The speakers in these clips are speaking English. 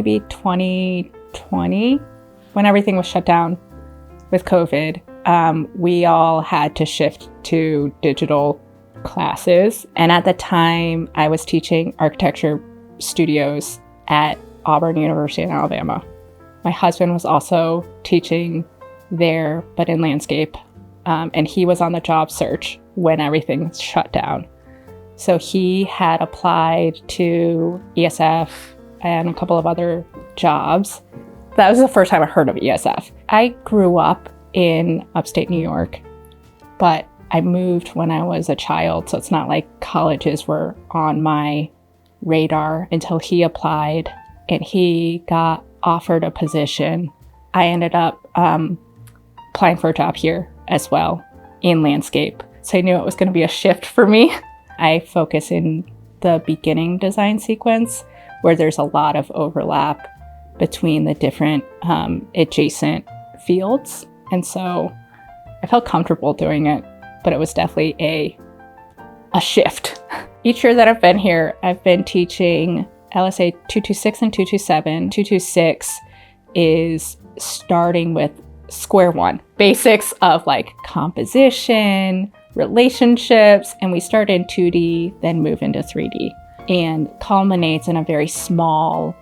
maybe 2020, when everything was shut down with COVID, we all had to shift to digital classes. And at the time, I was teaching architecture studios at Auburn University in Alabama. My husband was also teaching there, but in landscape. And he was on the job search when everything shut down. So he had applied to ESF and a couple of other jobs. That was the first time I heard of ESF. I grew up in upstate New York, but I moved when I was a child, so it's not like colleges were on my radar until he applied and he got offered a position. I ended up applying for a job here as well in landscape. So I knew it was going to be a shift for me. I focus in the beginning design sequence where there's a lot of overlap between the different adjacent fields. And so I felt comfortable doing it, but it was definitely a shift. Each year that I've been here, I've been teaching LSA 226 and 227. 226 is starting with square one, basics of like composition, relationships, and we start in 2D, then move into 3D, and culminates in a very small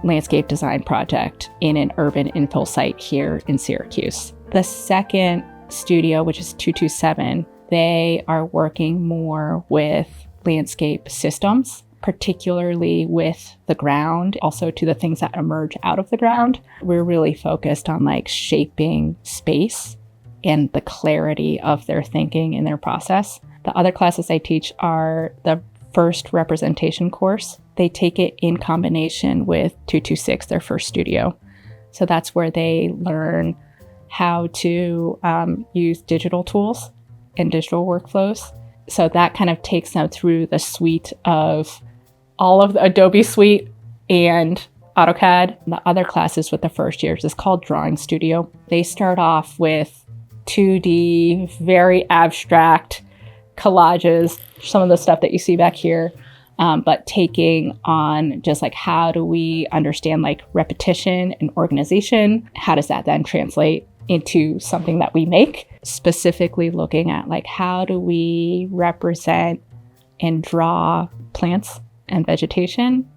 landscape design project in an urban infill site here in Syracuse. The second studio, which is 227, they are working more with landscape systems, particularly with the ground, also to the things that emerge out of the ground. We're really focused on like shaping space and the clarity of their thinking and their process. The other classes I teach are the first representation course. They take it in combination with 226, their first studio. So that's where they learn how to use digital tools and digital workflows. So that kind of takes them through the suite of all of the Adobe suite and AutoCAD. The other classes with the first years is called Drawing Studio. They start off with 2D, very abstract collages, some of the stuff that you see back here, but taking on just like how do we understand like repetition and organization? How does that then translate into something that we make? Specifically looking at like how do we represent and draw plants and vegetation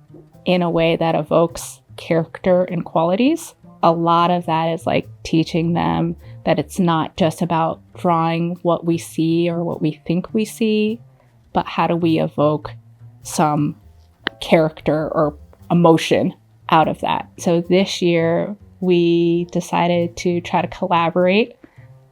in a way that evokes character and qualities. A lot of that is like teaching them that it's not just about drawing what we see or what we think we see, but how do we evoke some character or emotion out of that. So this year we decided to try to collaborate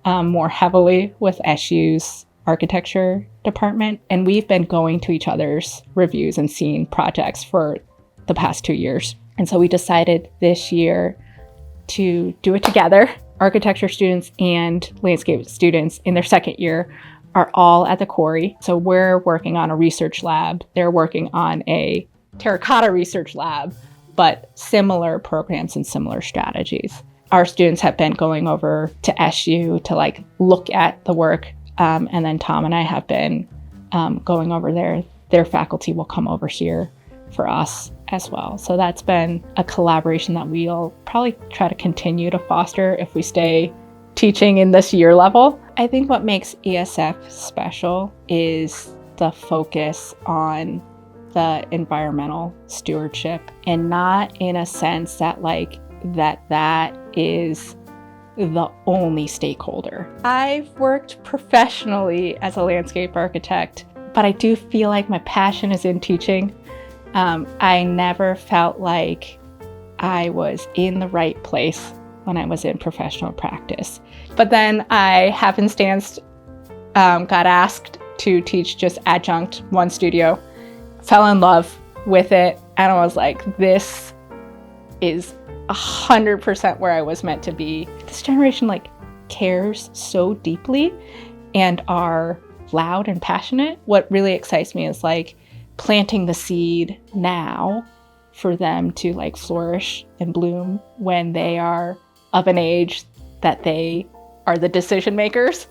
more heavily with SU's architecture department. And we've been going to each other's reviews and seeing projects for the past 2 years. And so we decided this year to do it together. Architecture students and landscape students in their second year are all at the quarry. So we're working on a research lab. They're working on a terracotta research lab, but similar programs and similar strategies. Our students have been going over to SU to like look at the work. And then Tom and I have been going over there. Their faculty will come over here for us as well. So that's been a collaboration that we'll probably try to continue to foster if we stay teaching in this year level. I think what makes ESF special is the focus on the environmental stewardship, and not in a sense that like that is the only stakeholder. I've worked professionally as a landscape architect, but I do feel like my passion is in teaching. I never felt like I was in the right place when I was in professional practice. But then I happenstance got asked to teach just adjunct one studio, fell in love with it, and I was like, this is 100% where I was meant to be. This generation like cares so deeply and are loud and passionate. What really excites me is like planting the seed now for them to like flourish and bloom when they are of an age that they are the decision makers.